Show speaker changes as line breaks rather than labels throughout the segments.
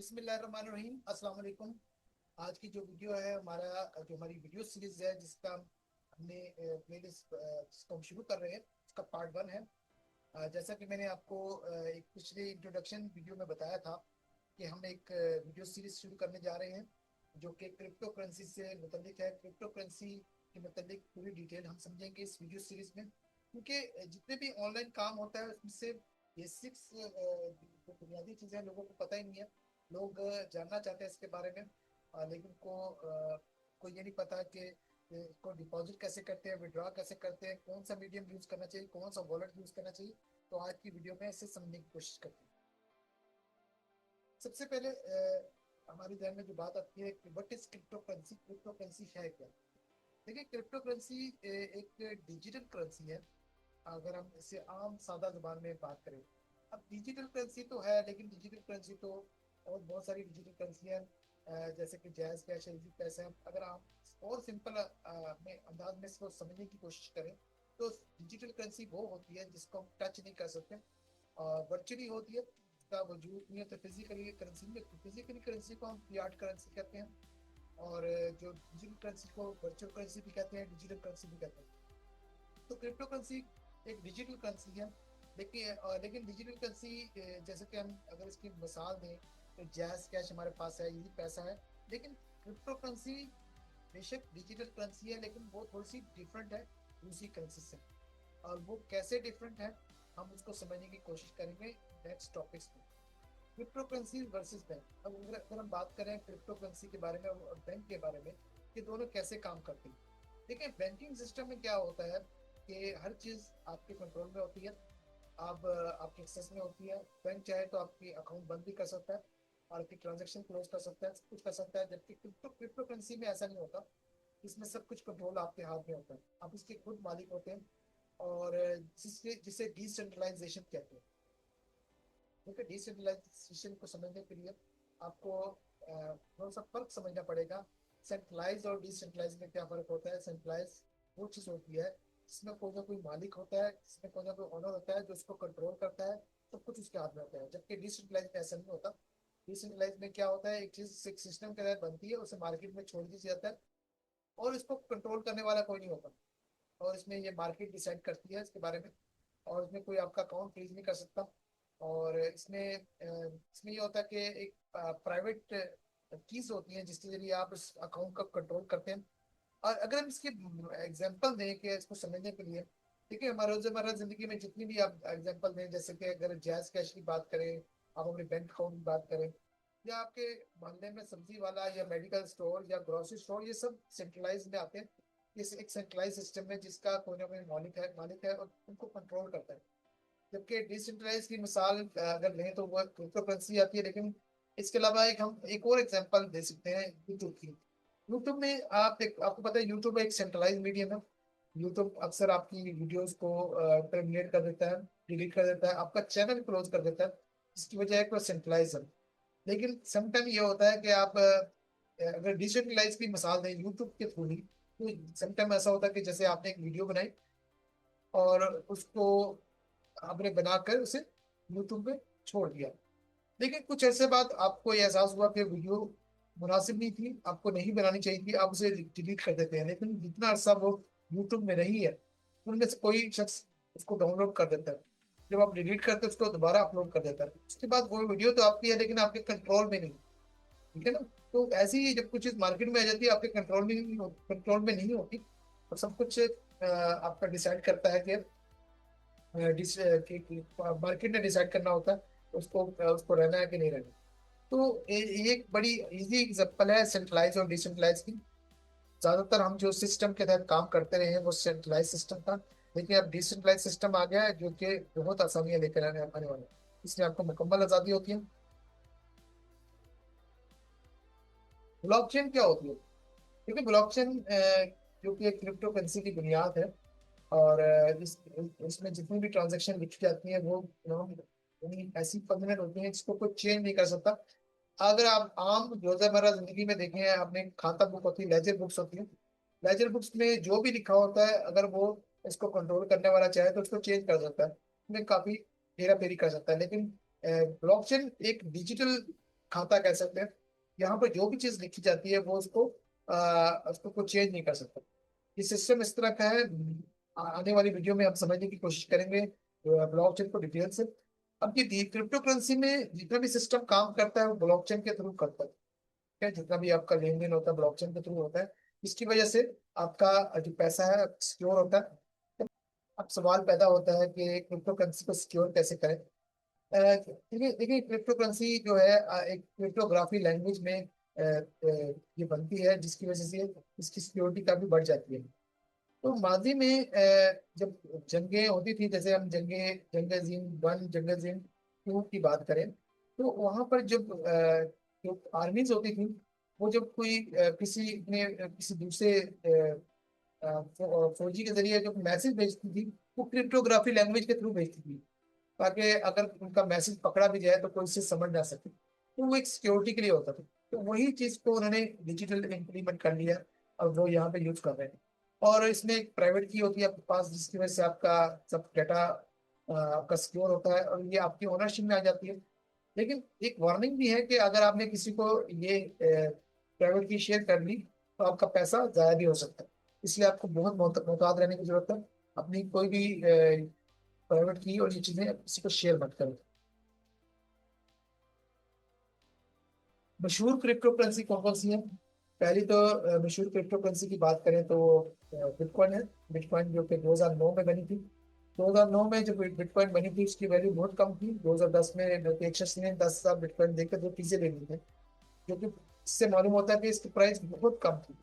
बिस्मिल्लाहिर्रहमानिर्रहीम। अस्सलाम वालेकुम। आज की जो वीडियो है हमारी वीडियो सीरीज है जिसका हमने प्लेलिस्ट जिसको हम शुरू कर रहे हैं, उसका पार्ट 1 है। जैसा कि मैंने आपको एक पिछले इंट्रोडक्शन वीडियो में बताया था कि हम एक वीडियो सीरीज शुरू करने जा रहे हैं जो कि क्रिप्टो करेंसी से मुतल्लिक है। क्रिप्टो करेंसी के मुतल्लिक पूरी डिटेल हम समझेंगे इस वीडियो सीरीज में, क्योंकि जितने भी ऑनलाइन काम होता है उसमें से बेसिक्स जो बुनियादी चीज़ें लोगों को पता ही नहीं है। लोग जानना चाहते हैं इसके बारे में, लेकिन को ये नहीं पता कि इसको डिपॉजिट कैसे करते हैं, विड्रॉ कैसे करते हैं, कौन सा मीडियम यूज करना चाहिए, कौन सा वॉलेट यूज करना चाहिए। तो आज की वीडियो में इसे समझने की कोशिश करते हैं। सबसे पहले हमारे ध्यान में जो बात आती है कि what is crypto currency, crypto currency है क्या। देखिए, क्रिप्टो करेंसी एक डिजिटल करेंसी है। अगर हम इसे आम सादा जुबान में बात करें, अब डिजिटल करेंसी तो है, लेकिन डिजिटल करेंसी तो और बहुत सारी डिजिटल करेंसी है, जैसे कि जैज कैश है, इजी पैसे हैं। अगर हम और सिंपल में अंदाज में इसको समझने की कोशिश करें तो डिजिटल करेंसी वो होती है जिसको हम टच नहीं कर सकते और वर्चुअली होती है, इसका वजूद नहीं है। तो फिजिकली करेंसी में, फिजिकली करेंसी को हम फियाट करेंसी कहते हैं, और जो डिजिटल करेंसी को वर्चुअल करेंसी भी कहते हैं, डिजिटल करेंसी भी कहते हैं। तो क्रिप्टो करेंसी एक डिजिटल करेंसी है। लेकिन डिजिटल करेंसी जैसे कि हम अगर इसकी मिसाल दें तो जैज कैश हमारे पास है, इजी पैसा है। लेकिन क्रिप्टो करेंसी बेशक डिजिटल करेंसी है, लेकिन वो थोड़ी सी डिफरेंट है दूसरी करेंसी से। और वो कैसे डिफरेंट है हम उसको समझने की कोशिश करेंगे नेक्स्ट टॉपिक्स में। Crypto currency versus bank. अब अगर हम बात करें क्रिप्टो करेंसी के बारे में और बैंक के बारे में, ये दोनों कैसे काम करते हैं। देखिए, बैंकिंग सिस्टम में क्या होता है कि हर चीज़ आपके कंट्रोल में होती है, आप आपके एक्सेस में होती है। बैंक चाहे तो आपकी अकाउंट बंद भी कर सकता है और आपकी ट्रांजेक्शन क्लोज कर सकता है, सब कुछ कर सकता है। जबकि क्रिप्टो क्रिप्टो करेंसी में ऐसा नहीं होता। इसमें सब कुछ कंट्रोल आपके हाथ में होता है, आप इसके खुद मालिक होते हैं। और जिसे डिसेंट्रलाइजेशन कहते हैं। देखिए, डिसेंट्रलाइजेशन को समझने के लिए आपको थोड़ा सा फर्क समझना पड़ेगा। सेंट्रलाइज और डिसेंट्रलाइज में क्या फर्क होता है। सेंट्रलाइज वो चीज़ होती है जिसमें कोई ना कोई मालिक होता है, जिसमें कोई ना कोई ओनर होता है जो उसको कंट्रोल करता है, सब कुछ उसके हाथ में होता है। जबकि डिसेंट्रलाइज में ऐसा नहीं होता। डिसेंट्रलाइज में क्या होता है, एक चीज़ एक सिस्टम के तहत बनती है, उसे मार्केट में छोड़ दिया जाता है और इसको कंट्रोल करने वाला कोई नहीं होता। और इसमें ये मार्केट डिसाइड करती है इसके बारे में, और इसमें कोई आपका अकाउंट फ्रीज नहीं कर सकता। और इसमें ये होता है कि एक प्राइवेट कीज होती हैं जिसके जरिए आप इस अकाउंट का कंट्रोल करते हैं। और अगर हम इसकी एग्जांपल दें कि इसको समझने के लिए, देखिए हमारे रोजमर्रा जिंदगी में जितनी भी आप एग्जांपल दें, जैसे कि अगर जैज कैश की बात करें, आप अपने बैंक अकाउंट की बात करें, या आपके मोहल्ले में सब्जी वाला या मेडिकल स्टोर या ग्रोसरी स्टोर, ये सब सेंट्रलाइज में आते हैं। इस एक सेंट्रलाइज सिस्टम है जिसका कोई ना कोई मालिक है और उनको कंट्रोल करता है। जबकि डिसेंट्रलाइज की मिसाल अगर लें तो वो क्रिप्टो करेंसी आती है। लेकिन इसके अलावा हम एक और एग्जांपल दे सकते हैं यूट्यूब की। यूट्यूब में आपको पता है यूट्यूब एक सेंट्रलाइज मीडियम है। यूट्यूब अक्सर आपकी वीडियोस को टर्मिनेट कर देता है, डिलीट कर देता है, आपका चैनल क्लोज कर देता है, जिसकी वजह है कि वो सेंट्रलाइज है। लेकिन समटाइम ये होता है कि आप अगर डिसेंट्रलाइज की मिसाल दें यूट्यूब के थ्रू ही, तो समटाइम ऐसा होता है कि जैसे आपने एक वीडियो बनाई और उसको आपने बनाकर उसे यूट्यूब पे छोड़ दिया। लेकिन कुछ ऐसे बाद आपको ये एहसास हुआ कि वीडियो मुनासिब नहीं थी, आपको नहीं बनानी चाहिए थी, आप उसे डिलीट कर देते हैं। लेकिन जितना अरसा वो यूट्यूब में रही है, उनमें से कोई शख्स उसको डाउनलोड कर देता है। जब आप डिलीट करते हैं उसको दोबारा अपलोड कर देता है, उसके बाद वो वीडियो तो आपकी है लेकिन आपके कंट्रोल में नहीं। ठीक है ना। तो ऐसे ही जब कुछ चीज मार्केट में आ जाती है, आपके कंट्रोल में नहीं होती, और सब कुछ आपका डिसाइड करता है कि मार्केट ने डिसाइड करना होता है उसको रहना है कि नहीं रहना। तो ये एक बड़ी इजी एग्जांपल है सेंट्रलाइज और डिसेंट्रलाइज की। ज्यादातर हम जो सिस्टम के तहत काम करते रहे हैं वो सेंट्रलाइज सिस्टम था। लेकिन अब डिसेंट्रलाइज सिस्टम आ गया है जो कि बहुत आसानियां लेकर आने वाला है। इसमें आपको मुकम्मल आजादी होती है। ब्लॉकचेन क्या होती है। क्योंकि ब्लॉकचेन जो कि एक क्रिप्टो करेंसी की बुनियाद है, और इसमें जितनी भी ट्रांजैक्शन लिखी जाती है वो ऐसी परमानेंट होती है जिसको कोई चेंज नहीं कर सकता। अगर आप आम रोजमर्रा जिंदगी में देखें, आपने खाता बुक होती है, लेजर बुक्स होती है। लेजर बुक्स में जो भी लिखा होता है, अगर वो इसको कंट्रोल करने वाला चाहे तो उसको चेंज कर सकता है, उसमें काफी हेरा फेरी कर सकता है। लेकिन ब्लॉकचेन एक डिजिटल खाता कह सकते हैं। यहाँ पर जो भी चीज लिखी जाती है वो उसको कोई चेंज नहीं कर सकता। ये सिस्टम इस तरह का है। आने वाली वीडियो में हम समझने की कोशिश करेंगे ब्लॉकचेन को डिटेल से। अब ये क्रिप्टो करेंसी में जितना भी सिस्टम काम करता है वो ब्लॉकचेन के थ्रू करता है। ठीक है, जितना भी आपका लेन देन होता है ब्लॉकचेन के थ्रू होता है। इसकी वजह से आपका जो पैसा है सिक्योर होता है। अब सवाल पैदा होता है कि क्रिप्टो करेंसी को सिक्योर कैसे करें। देखिए देखिए, क्रिप्टो करेंसी जो है एक क्रिप्टोग्राफी लैंग्वेज में ये बनती है, जिसकी वजह से इसकी सिक्योरिटी काफी बढ़ जाती है। तो माजी में जब जंगें होती थी, जैसे हम जंगे वन जंगे टू की बात करें, तो वहां पर जब जो आर्मीज होती थी, वो जब कोई किसी दूसरे फौजी के जरिए जो मैसेज भेजती थी, वो क्रिप्टोग्राफी लैंग्वेज के थ्रू भेजती थी, ताकि अगर उनका मैसेज पकड़ा भी जाए तो कोई उससे समझ ना सके। तो वो एक सिक्योरिटी के लिए होता था। तो वही चीज को उन्होंने डिजिटल इम्प्लीमेंट कर लिया और वो यहाँ पे यूज कर रहे हैं। और इसमें एक प्राइवेट की होती है आपके पास, जिसकी वजह से आपका सब डेटा आपका सिक्योर होता है और ये आपकी ओनरशिप में आ जाती है। लेकिन एक वार्निंग भी है कि अगर आपने किसी को ये प्राइवेट की शेयर कर ली तो आपका पैसा जाया भी हो सकता है। इसलिए आपको बहुत मोहतात रहने की जरूरत है। अपनी कोई भी प्राइवेट की और ये चीजें किसी को शेयर मत करो। मशहूर क्रिप्टो करेंसी कौन कौन सी है? पहली तो मशहूर क्रिप्टो करेंसी की बात करें तो बिटकॉइन है। बिटकॉइन जो कि 2009 में बनी थी। 2009 में जब बिटकॉइन बनी थी उसकी वैल्यू बहुत कम थी। 2010 में एक शख्स ने 10,000 बिटकॉइन देकर दो चीजें ले ली थी, जो कि इससे मालूम होता है कि इसकी प्राइस बहुत कम थी।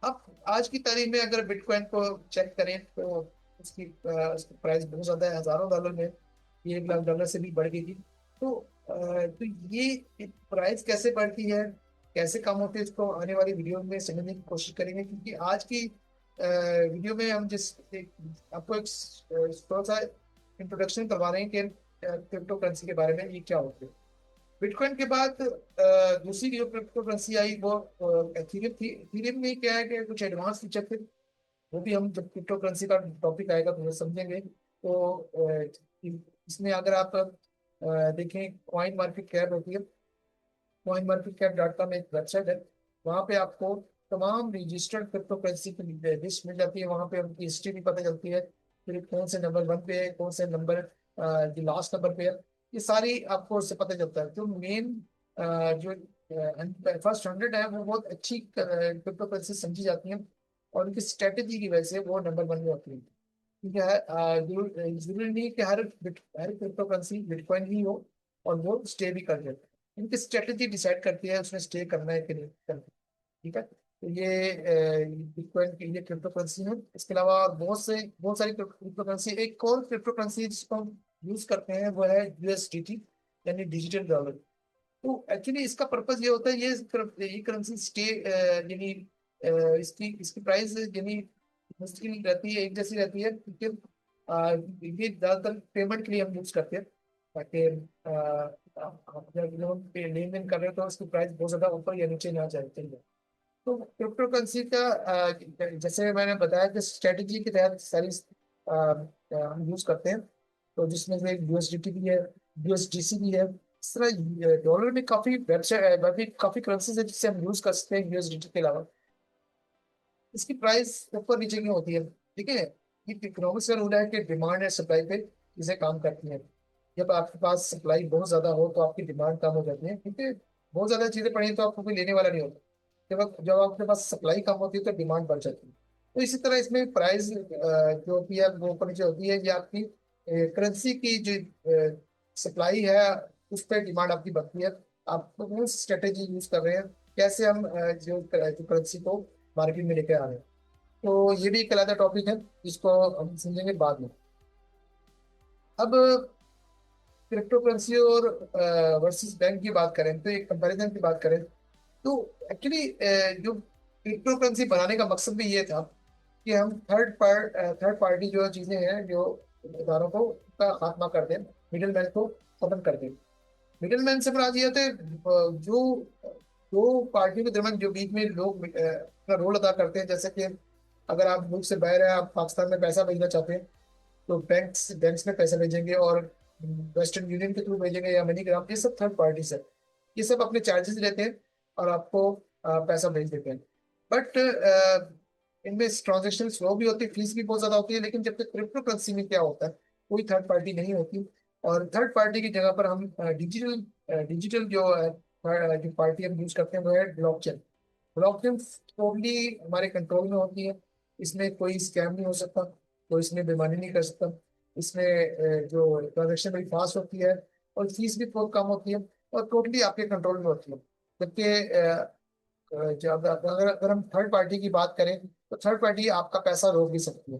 अब आज की तारीख में अगर बिटकॉइन को चेक करें तो उसकी प्राइस बहुत ज्यादा है, हजारों डॉलर में, 1 लाख डॉलर से भी बढ़ गई थी। तो ये प्राइस कैसे बढ़ती है, कैसे कम होती है, इसको आने वाली वीडियो में समझने की कोशिश करेंगे। क्योंकि आज की वीडियो में हम आपको एक थोड़ा सा इंट्रोडक्शन करवा रहे हैं कि क्रिप्टो करेंसी के बारे में, ये क्या होती है। बिटकॉइन के बाद दूसरी जो क्रिप्टो करेंसी आई वो एथीरियम थी। एथीरियम में क्या है कि कुछ एडवांस फीचर थे, वो भी हम जब क्रिप्टो करेंसी का टॉपिक आएगा तो वो समझेंगे। तो इसमें अगर आप देखें, कॉइन मार्केट कैप होती है। Coin market cap dot com एक वेबसाइट है। वहाँ पे आपको तमाम रजिस्टर्ड क्रिप्टो करेंसी की लिस्ट मिल जाती है। वहाँ पे उनकी हिस्ट्री भी पता चलती है, फिर कौन से नंबर वन पे है, कौन से नंबर जो लास्ट नंबर पे है, ये सारी आपको उससे पता चलता है। तो मेन जो फर्स्ट 100 है वो बहुत अच्छी क्रिप्टो करेंसी समझी जाती है, और उनकी स्ट्रेटेजी की वजह से वो नंबर वन में होती है। ठीक है, जरूरी नहीं कि हर क्रिप्टो करेंसी बिटकॉइन ही हो और वो स्टे भी कर जाए। इनकी स्ट्रेटेजी डिसाइड करती है उसमें स्टे करना है कि नहीं करना। ठीक है, तो ये बिटकॉइन की ये क्रिप्टो करेंसी है। इसके अलावा और बहुत सारी क्रिप्टो करेंसी। एक और क्रिप्टो करेंसी जिसको हम यूज करते हैं वो है यूएसडीटी, यानी डिजिटल डॉलर। तो एक्चुअली इसका पर्पज ये होता है, ये करेंसी स्टे यानी इसकी इसकी प्राइस यानी मुश्किल रहती है, एक जैसी रहती है, क्योंकि ये ज्यादातर पेमेंट के लिए हम यूज करते हैं, ताकि आप जब हम लेन देन कर रहे हो तो उसकी प्राइस बहुत ज्यादा ऊपर या नीचे ना जाए चाहिए। तो क्रिप्टो करेंसी का जैसे मैंने बताया कि स्ट्रेटेजी के तहत सारी हम यूज करते हैं। तो जिसमें से यूएसडीटी भी है, यूएसडीसी भी है। इस तरह डॉलर में काफी वेबसाइट काफी करेंसीज है जिससे हम यूज कर सकते हैं यूएसडीटी के अलावा। इसकी प्राइस ऊपर नीचे की होती है। ठीक है, ये इकोनॉमिक्स का रूल है कि डिमांड एंड सप्लाई पे चीजें काम करती हैं। जब आपके पास सप्लाई बहुत ज्यादा हो तो आपकी डिमांड कम हो जाती है, क्योंकि बहुत ज्यादा चीजें पड़ी तो आपको कोई लेने वाला नहीं होता। जब आपके पास सप्लाई कम होती है तो डिमांड बढ़ जाती है। तो इसी तरह इसमें प्राइस जो होती है वो ऊपर नीचे होती है। ये आपकी करेंसी की जो सप्लाई है उस पर डिमांड आपकी बढ़ती है। आप कौन सी स्ट्रेटेजी यूज कर रहे हैं, कैसे हम जो करेंसी को मार्केट में लेके आ रहे हैं। तो ये भी एक अलग टॉपिक है जिसको हम समझेंगे बाद में। अब क्रिप्टो करेंसी और वर्सेस बैंक की बात करें, तो एक कंपैरिजन की बात करें, तो एक्चुअली जो क्रिप्टो करेंसी बनाने का मकसद भी ये था कि हम थर्ड पार्टी जो चीजें हैं, जो इदारों को का खात्मा कर दें, मिडिल मैन को खत्म कर दें। मिडिल मैन से मुराद ये होता है जो दो पार्टियों के दरमियान जो बीच में लोग अपना रोल अदा करते हैं। जैसे कि अगर आप मुल्क से बाहर हैं, आप पाकिस्तान में पैसा भेजना चाहते हैं, तो बैंक्स में पैसा भेजेंगे और वेस्टर्न यूनियन के थ्रू भेजेंगे या मनीग्राम, ये सब थर्ड पार्टीज है। ये सब अपने चार्जेस लेते हैं और आपको पैसा भेज देते हैं। बट इनमें ट्रांजेक्शन स्लो भी होती है, फीस भी बहुत ज्यादा होती है। लेकिन जब तक क्रिप्टो करेंसी में क्या होता है, कोई थर्ड पार्टी नहीं होती, और थर्ड पार्टी की जगह पर हम डिजिटल जो जो पार्टी हम यूज करते हैं वो है ब्लॉकचेन। ब्लॉकचेन टोटली हमारे कंट्रोल में होती है। इसमें कोई स्कैम नहीं हो सकता, कोई इसमें बेईमानी नहीं कर सकता। इसमें जो ट्रांजेक्शन बड़ी फास्ट होती है और फीस भी बहुत कम होती है, और टोटली आपके कंट्रोल में होती है। जबकि जब अगर अगर हम थर्ड पार्टी की बात करें तो थर्ड पार्टी आपका पैसा रोक भी सकती है।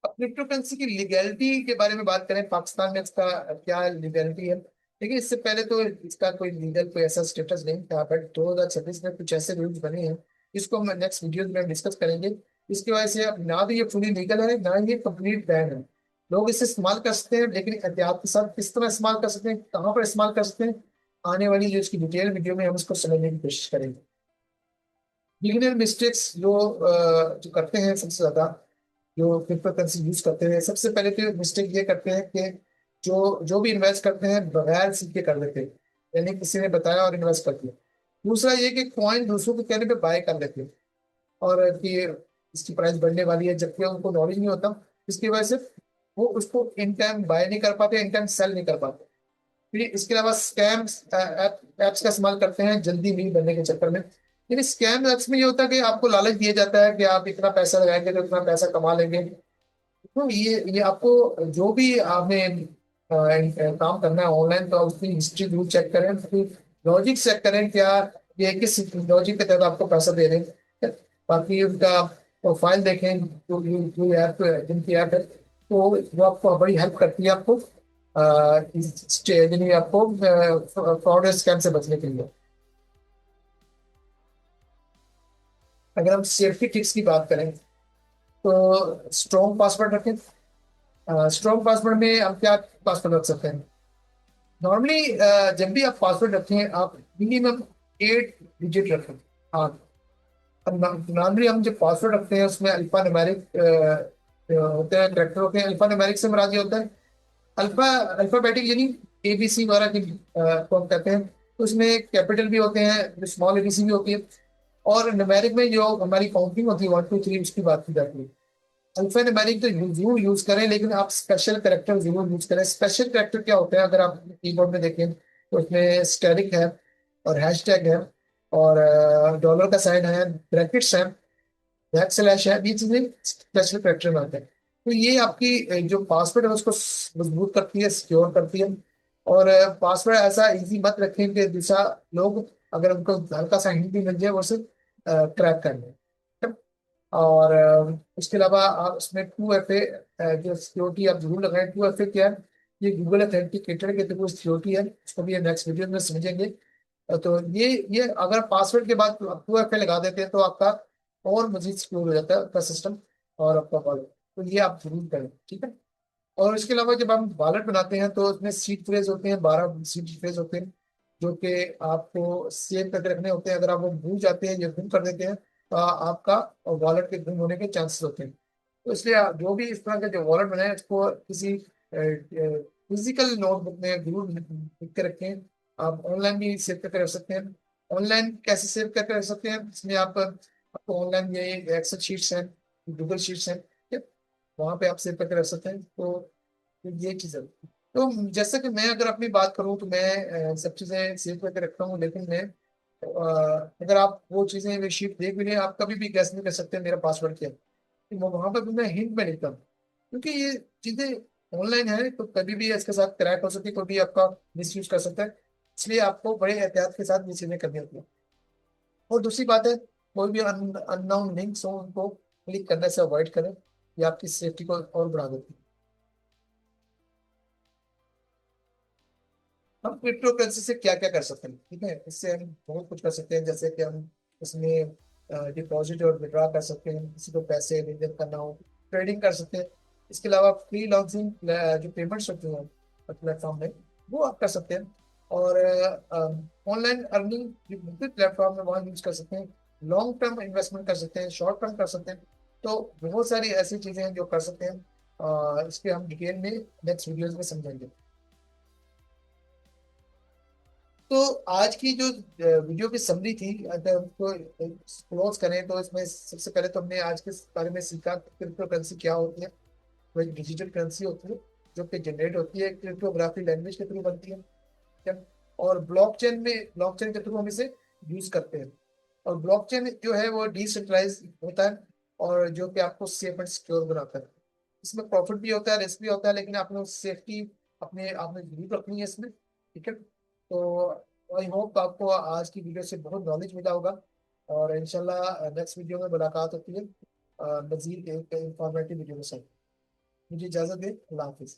अब क्रिप्टो करेंसी की लीगैलिटी के बारे में बात करें, पाकिस्तान में इसका क्या लीगैलिटी है, लेकिन इससे पहले तो इसका कोई लीगल कोई ऐसा स्टेटस नहीं था। बट 2026 में कुछ ऐसे रूल्स बने हैं, इसको हम नेक्स्ट वीडियो में डिस्कस करेंगे। इसकी वजह से अब ना तो ये फुली लीगल है, ना ये कंप्लीट बैन है। लोग इसे इस्तेमाल कर सकते हैं, लेकिन एहतियात के साथ किस तरह इस्तेमाल कर सकते हैं, कहाँ पर इस्तेमाल कर सकते हैं, आने वाली जो इसकी डिटेल वीडियो में हम इसको समझने की कोशिश करेंगे। बिगिनर मिस्टेक्स जो करते हैं सबसे ज्यादा, जो क्रिप्टो करेंसी यूज करते हैं, सबसे पहले तो मिस्टेक ये करते हैं कि जो जो भी इन्वेस्ट करते हैं बगैर सीखे कर लेते हैं, यानी किसी ने बताया और इन्वेस्ट कर दिया। दूसरा ये कि कॉइन दूसरों के कहने पे बाय कर लेते हैं, और कि इसकी प्राइस बढ़ने वाली है, जबकि उनको नॉलेज नहीं होता। इसकी वजह से वो उसको इन टाइम बाय नहीं कर पाते, इन टाइम सेल नहीं कर पाते। फिर इसके अलावा स्कैम्स एप्स का इस्तेमाल करते हैं जल्दी मील बनने के चक्कर में। लेकिन स्कैम एप्स में ये होता है कि आपको लालच दिया जाता है कि आप इतना पैसा लगाएंगे तो इतना पैसा कमा लेंगे। तो ये आपको जो भी आपने काम करना है ऑनलाइन, तो उसकी हिस्ट्री जरूर चेक करें, फिर लॉजिक चेक करें क्या ये किस लॉजिक के तहत आपको पैसा दे रहे हैं। बाकी उनका प्रोफाइल देखें, जो ऐप जिनकी ऐप है, तो वो आपको बड़ी हेल्प करती है आपको यानी आपको फ्रॉड स्कैम से बचने के लिए। अगर हम सेफ्टी टिप्स की बात करें तो स्ट्रॉन्ग पासवर्ड रखें। स्ट्रॉन्ग पासवर्ड में हम क्या पासवर्ड रख सकते हैं? नॉर्मली जब भी आप पासवर्ड रखें, आप मिनिमम 8 डिजिट रखें। हाँ, नॉर्मली हम जो पासवर्ड रखते हैं उसमें अल्फा न्यूमेरिक होते हैं, करेक्टर होते हैं। अल्फा न्यूमेरिक से मुराद ये होता है अल्फा अल्फाबेटिक, यानी एबीसी वगैरह की को हम कहते हैं। तो उसमें कैपिटल भी होते हैं, स्मॉल एबीसी भी होती है, और न्यूमेरिक में जो हमारी काउंटिंग होती है 1 2 3, उसकी बात की जाती है। अल्फान्यूमेरिक तो जरूर यूज करें, लेकिन आप स्पेशल करेक्टर जरूर यूज करें। स्पेशल करेक्टर क्या होते हैं, अगर आप कीबोर्ड में देखें तो उसमें स्टेरिक है, और हैशटैग है, और डॉलर का साइन है, ब्रैकेट्स है, बैक स्लैश है, ये चीजें स्पेशल करेक्टर में आते हैं। तो ये आपकी जो पासवर्ड है उसको मजबूत करती है, सिक्योर करती है। और पासवर्ड ऐसा इजी मत रखें कि दूसरा लोग अगर उनको हल्का सा हिंट भी मिल जाए वो उसे क्रैक कर लें। और उसके अलावा आप इसमें 2FA जो सिक्योरिटी आप जरूर लगाएं। 2FA क्या है? ये गूगल ऑथेंटिकेटर के थ्रू सिक्योरिटी है, उसको भी नेक्स्ट वीडियो में समझेंगे। तो ये अगर पासवर्ड के बाद 2FA लगा देते हैं तो आपका और मजीद सिक्योर हो जाता है आपका सिस्टम और आपका वॉलेट। तो ये आप जरूर करें, ठीक है। और इसके अलावा जब हम वॉलेट बनाते हैं तो उसमें सीड फ्रेज होते हैं, 12 सीड फ्रेज होते हैं, जो कि आपको सेव करके रखने होते हैं। अगर आप वो भूल जाते हैं या गुम कर देते हैं तो आपका वॉलेट के गुम होने के चांसेस होते हैं। तो इसलिए जो भी इस तरह का जो वॉलेट बनाए उसको किसी फिजिकल नोटबुक में जरूर लिख के रखें। आप ऑनलाइन भी सेव करके रख सकते हैं। ऑनलाइन कैसे सेव करके रख सकते हैं? इसमें आपको ऑनलाइन ये एक्सेल शीट्स हैं, गूगल शीट्स हैं, वहां पे आप सेव करके रख सकते हैं। तो ये चीज है। तो जैसे कि मैं अगर अपनी बात करूं तो मैं सब चीजें सेव करके रखता हूँ, लेकिन मैं अगर आप वो चीजें वे शीट देख भी रहे हैं, आप कभी भी गैस नहीं कर सकते मेरा पासवर्ड क्या है। तो वहां पर भी मैं हिंट में लिखता हूँ, क्योंकि ये चीजें ऑनलाइन है तो कभी भी इसके साथ क्रैक हो सकती है, कोई भी आपका मिस यूज कर सकता है। इसलिए आपको बड़े एहतियात के साथ ये चीजें करनी होती है। और दूसरी बात है, कोई भी अननोन लिंक्स हो उनको क्लिक करने से अवॉइड करें, ये आपकी सेफ्टी को और बढ़ा देती है। हम क्रिप्टो करेंसी से क्या क्या कर सकते हैं, ठीक है, इससे हम बहुत कुछ कर सकते हैं। जैसे कि हम इसमें डिपॉजिट और विड्रॉ कर सकते हैं, किसी को पैसे लेन देन करना हो, ट्रेडिंग कर सकते हैं। इसके अलावा फ्री लॉन्चिंग जो पेमेंट्स होती हैं प्लेटफॉर्म में, वो आप कर सकते हैं। और ऑनलाइन अर्निंग जो मुख्य प्लेटफॉर्म है वहाँ यूज कर सकते हैं। लॉन्ग टर्म इन्वेस्टमेंट कर सकते हैं, शॉर्ट टर्म कर सकते हैं। तो बहुत सारी ऐसी चीजें हैं जो कर सकते हैं। इसके हम डिटेल में नेक्स्ट वीडियोज में समझेंगे। तो आज की जो वीडियो की समरी थी, अगर उसको क्लोज करें तो इसमें सबसे पहले तो हमने आज के बारे में सीखा कि क्रिप्टो करेंसी क्या होती है। वो एक डिजिटल करेंसी होती है जो कि जनरेट होती है क्रिप्टोग्राफी लैंग्वेज के थ्रू बनती है, ठीक है। और ब्लॉकचेन के थ्रू हम इसे यूज करते हैं। और ब्लॉकचेन जो है वो डिसेंट्रलाइज होता है और जो कि आपको सेफ एंड सिक्योर बनाता है। इसमें प्रॉफिट भी होता है, रिस्क भी होता है, लेकिन आपने सेफ्टी अपने आपने जरूर रखनी है इसमें, ठीक है। तो आई होप आपको आज की वीडियो से बहुत नॉलेज मिला होगा और इंशाल्लाह नेक्स्ट वीडियो में मुलाकात होती है मजीद एक इंफॉर्मेटिव वीडियो के साथ। मुझे इजाजत दें, अल्लाह हाफिज।